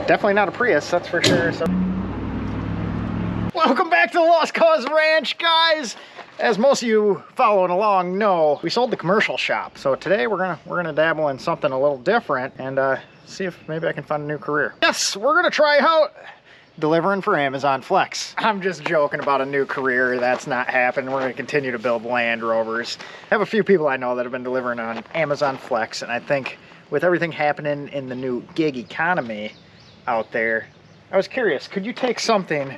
Definitely not a Prius, that's for sure. So, welcome back to the Lost Cause Ranch, guys. As most of you following along know, we sold the commercial shop. So today we're gonna dabble in something a little different and see if maybe I can find a new career. Yes, we're gonna try out delivering for Amazon Flex. I'm just joking about a new career. That's not happening. We're gonna continue to build Land Rovers. I have a few people I know that have been delivering on Amazon Flex, and I think with everything happening in the new gig economy out there, I was curious, could you take something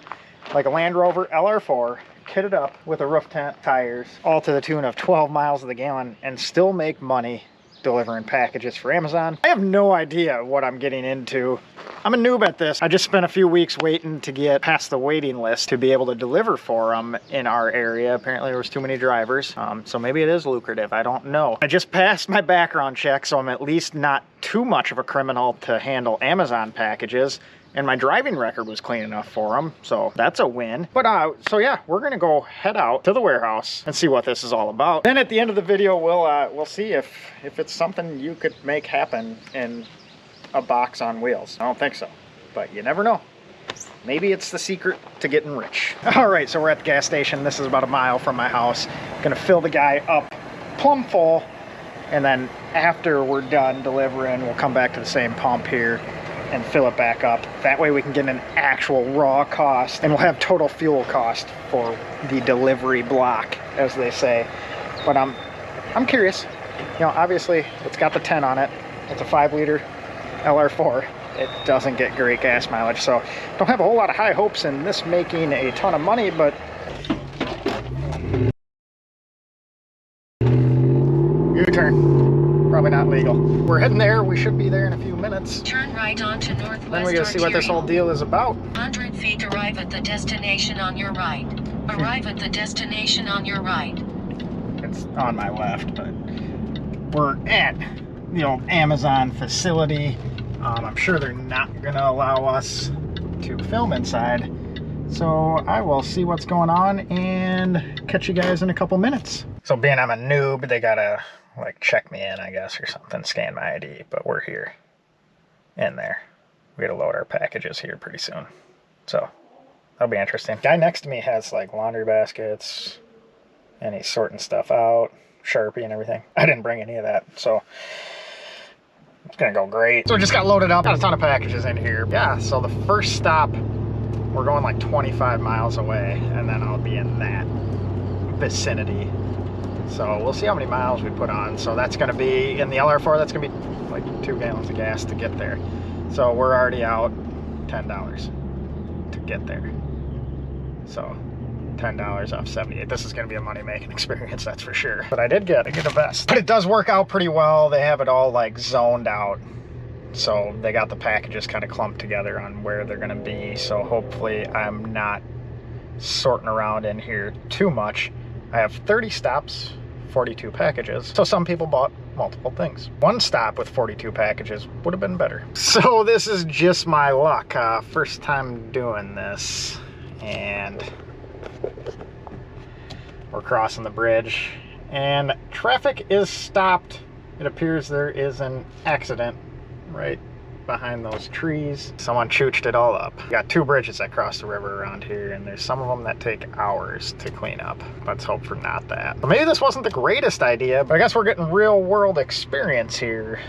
like a Land Rover LR4, kitted up with a roof tent, tires, all to the tune of 12 miles to the gallon, and still make money delivering packages for Amazon? I have no idea what I'm getting into. I'm a noob at this. I just spent a few weeks waiting to get past the waiting list to be able to deliver for them in our area. Apparently there was too many drivers, so maybe it is lucrative. I don't know. I just passed my background check, so I'm at least not too much of a criminal to handle Amazon packages. And my driving record was clean enough for them, so that's a win. But so yeah, we're gonna go head out to the warehouse and see what this is all about. Then at the end of the video, we'll see if it's something you could make happen in a box on wheels. I don't think so, but you never know. Maybe it's the secret to getting rich. All right, so we're at the gas station. This is about a mile from my house. Gonna fill the guy up plumb full, and then after we're done delivering, we'll come back to the same pump here and fill it back up. That way we can get an actual raw cost, and we'll have total fuel cost for the delivery block, as they say. But I'm curious. You know, obviously it's got the 10 on it. It's a 5-liter LR4. It doesn't get great gas mileage, so don't have a whole lot of high hopes in this making a ton of money, but U-turn. Probably not legal. We're heading there. We should be there in a few minutes. Turn right onto Northwest Then we gotta see what this whole deal is about. 100 feet, arrive at the destination on your right. Arrive at the destination on your right. It's on my left, but we're at the old Amazon facility. I'm sure they're not gonna allow us to film inside. So I will see what's going on and catch you guys in a couple minutes. So being I'm a noob, they gotta like check me in, I guess, or something, scan my ID, but we're here in there. We gotta load our packages here pretty soon. So that'll be interesting. Guy next to me has like laundry baskets and he's sorting stuff out, Sharpie and everything. I didn't bring any of that, so it's gonna go great. So we just got loaded up, got a ton of packages in here. Yeah, so the first stop, we're going like 25 miles away, and then I'll be in that vicinity. So we'll see how many miles we put on. So that's gonna be, in the LR4, that's gonna be like 2 gallons of gas to get there. So we're already out $10 to get there. So $10 off 78. This is gonna be a money-making experience, that's for sure. But I did get a vest. But it does work out pretty well. They have it all like zoned out. So they got the packages kind of clumped together on where they're gonna be. So hopefully I'm not sorting around in here too much. I have 30 stops, 42 packages. So some people bought multiple things. One stop with 42 packages would have been better. So this is just my luck. First time doing this, and we're crossing the bridge and traffic is stopped. It appears there is an accident right behind those trees. Someone chooched it all up. We got 2 bridges that cross the river around here, and there's some of them that take hours to clean up. Let's hope for not that. But maybe this wasn't the greatest idea, but I guess we're getting real world experience here.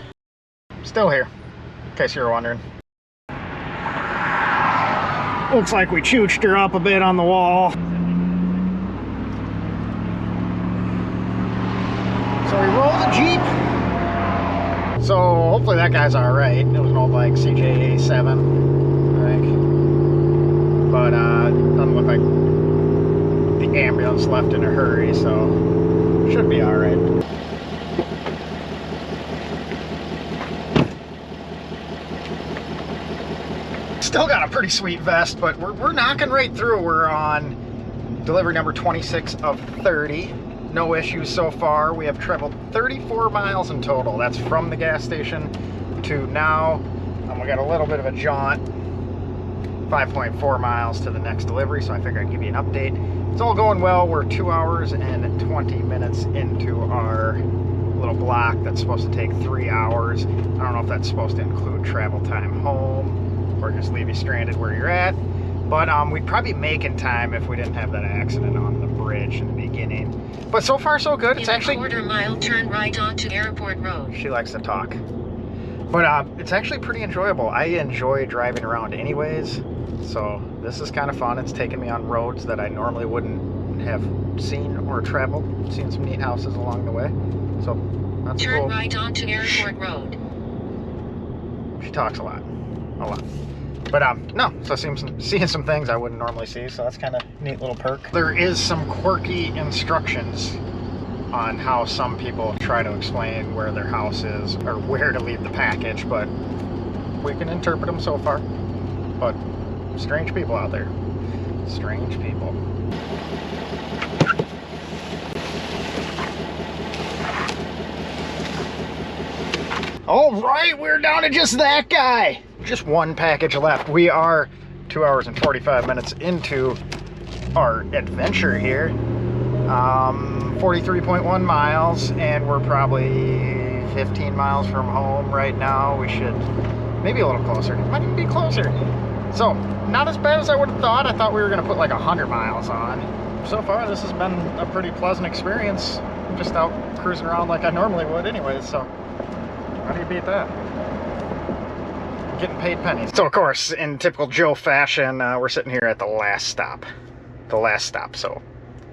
Still here, in case you were wondering. Looks like we chooched her up a bit on the wall. So we roll the Jeep. So hopefully that guy's all right. It was an old like CJ7, I think. But doesn't look like the ambulance left in a hurry, so should be all right. Still got a pretty sweet vest, but we're knocking right through. We're on delivery number 26 of 30. No issues so far. We have traveled 34 miles in total. That's from the gas station to now. We got a little bit of a jaunt, 5.4 miles to the next delivery, so I figured I'd give you an update. It's all going well. We're 2 hours and 20 minutes into our little block that's supposed to take 3 hours. I don't know if that's supposed to include travel time home or just leave you stranded where you're at. But we'd probably make in time if we didn't have that accident on the bridge in the beginning. But so far so good. It's actually... In a quarter-mile, turn right onto Airport Road. She likes to talk. But it's actually pretty enjoyable. I enjoy driving around anyways. So this is kind of fun. It's taken me on roads that I normally wouldn't have seen or traveled. Seen some neat houses along the way. So that's Turn cool. right onto Airport Road. She talks a lot. A lot. But no, so seeing some things I wouldn't normally see, so that's kind of neat little perk. There is some quirky instructions on how some people try to explain where their house is or where to leave the package, but we can interpret them so far. But strange people out there. Strange people. All right, we're down to just that guy. Just one package left. We are 2 hours and 45 minutes into our adventure here. 43.1 miles, and we're probably 15 miles from home right now. We should, maybe a little closer. Might even be closer. So, not as bad as I would have thought. I thought we were gonna put like 100 miles on. So far, this has been a pretty pleasant experience. I'm just out cruising around like I normally would anyways, so how do you beat that? Getting paid pennies. So of course, in typical Joe fashion, we're sitting here at the last stop. The last stop, so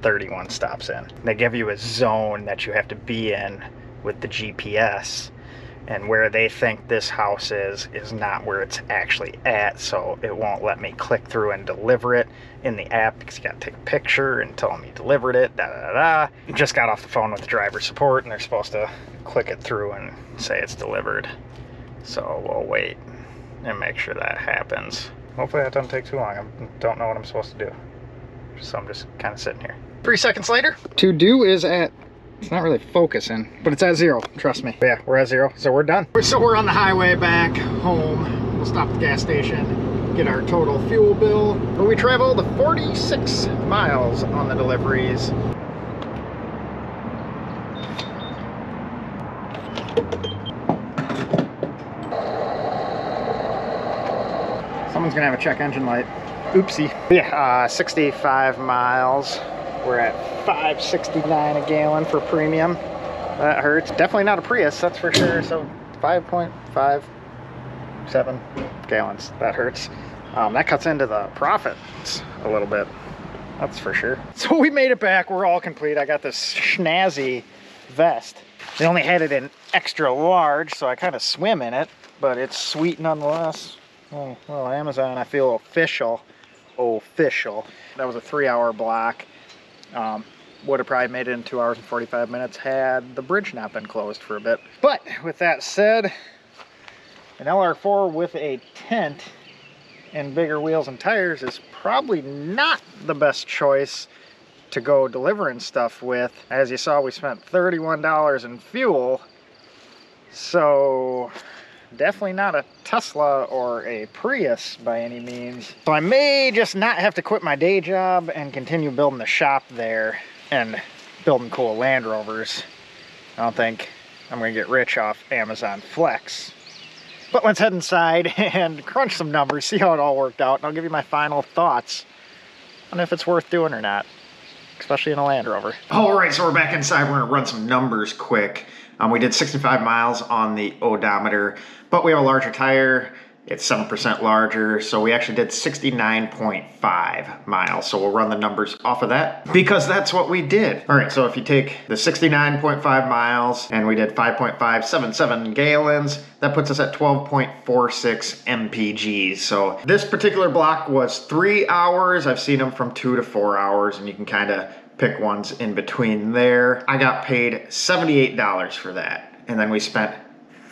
31 stops in. They give you a zone that you have to be in with the GPS, and where they think this house is not where it's actually at, so it won't let me click through and deliver it in the app because you gotta take a picture and tell them you delivered it, Just got off the phone with the driver support, and they're supposed to click it through and say it's delivered. So we'll wait and make sure that happens. Hopefully that doesn't take too long. I don't know what I'm supposed to do. So I'm just kind of sitting here. 3 seconds later. To do is at, it's not really focusing, but it's at 0, trust me. But yeah, we're at 0, so we're done. So we're on the highway back home. We'll stop at the gas station, get our total fuel bill. But we traveled 46 miles on the deliveries. Someone's gonna have a check engine light. Oopsie. Yeah, 65 miles. We're at $5.69 a gallon for premium. That hurts. Definitely not a Prius, that's for sure. So 5.57 gallons. That hurts. That cuts into the profits a little bit. That's for sure. So we made it back. We're all complete. I got this schnazzy vest. They only had it in extra large, so I kind of swim in it, but it's sweet nonetheless. Oh, well, Amazon, I feel official. That was a 3-hour block. Would have probably made it in 2 hours and 45 minutes had the bridge not been closed for a bit. But with that said, an LR4 with a tent and bigger wheels and tires is probably not the best choice to go delivering stuff with. As you saw, we spent $31 in fuel. So definitely not a Tesla or a Prius by any means. So I may just not have to quit my day job and continue building the shop there and building cool Land Rovers. I don't think I'm gonna get rich off Amazon Flex. But let's head inside and crunch some numbers, see how it all worked out, and I'll give you my final thoughts on if it's worth doing or not, especially in a Land Rover. All right, so we're back inside. We're gonna run some numbers quick. We did 65 miles on the odometer, but we have a larger tire. It's 7% larger, so we actually did 69.5 miles. So we'll run the numbers off of that because that's what we did. All right, so if you take the 69.5 miles and we did 5.577 gallons, that puts us at 12.46 mpgs. So this particular block was 3 hours. I've seen them from 2 to 4 hours, and you can kind of pick ones in between there. I got paid $78 for that, and then we spent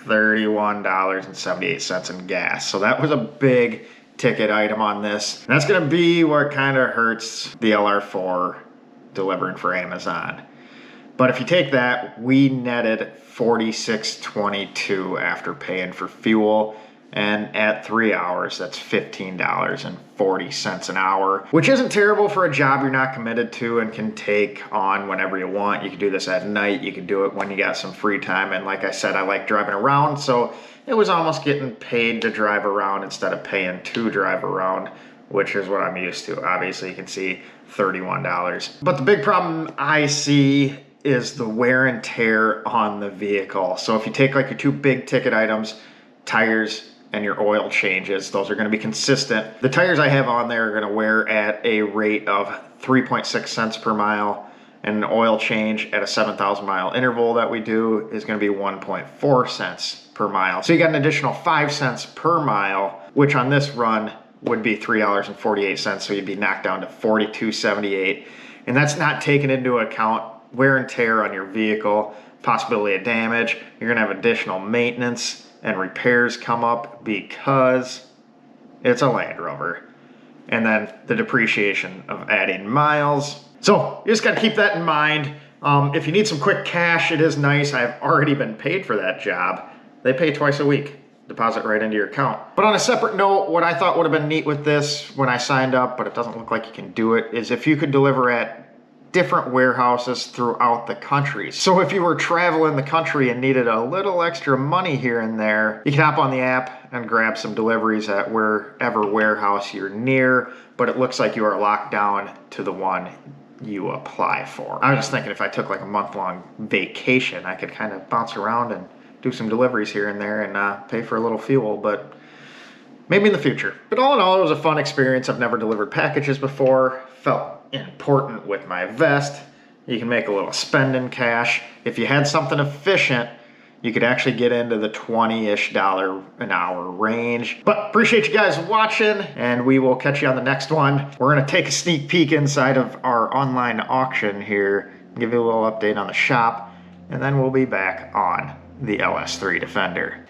$31.78 in gas. So that was a big ticket item on this. And that's gonna be what kind of hurts the LR4 delivering for Amazon. But if you take that, we netted $46.22 after paying for fuel. And at 3 hours, that's $15.40 an hour, which isn't terrible for a job you're not committed to and can take on whenever you want. You can do this at night. You can do it when you got some free time. And like I said, I like driving around, so it was almost getting paid to drive around instead of paying to drive around, which is what I'm used to. Obviously, you can see $31. But the big problem I see is the wear and tear on the vehicle. So if you take like your two big ticket items, tires and your oil changes, those are going to be consistent. The tires I have on there are going to wear at a rate of 3.6 cents per mile, and an oil change at a 7,000 mile interval that we do is going to be 1.4 cents per mile. So you got an additional 5 cents per mile, which on this run would be $3.48. So you'd be knocked down to $42.78. And that's not taking into account wear and tear on your vehicle, possibility of damage. You're going to have additional maintenance and repairs come up because it's a Land Rover. And then the depreciation of adding miles. So you just got to keep that in mind. If you need some quick cash, it is nice. I've already been paid for that job. They pay twice a week, deposit right into your account. But on a separate note, what I thought would have been neat with this when I signed up, but it doesn't look like you can do it, is if you could deliver at different warehouses throughout the country. So if you were traveling the country and needed a little extra money here and there, you can hop on the app and grab some deliveries at wherever warehouse you're near, but it looks like you are locked down to the one you apply for. I was just thinking if I took like a month-long vacation, I could kind of bounce around and do some deliveries here and there and pay for a little fuel, but maybe in the future. But all in all, it was a fun experience. I've never delivered packages before. Felt important with my vest. You can make a little spending cash. If you had something efficient, you could actually get into the $20-ish an hour range. But appreciate you guys watching, and we will catch you on the next one. We're gonna take a sneak peek inside of our online auction here, give you a little update on the shop, and then we'll be back on the LS3 Defender.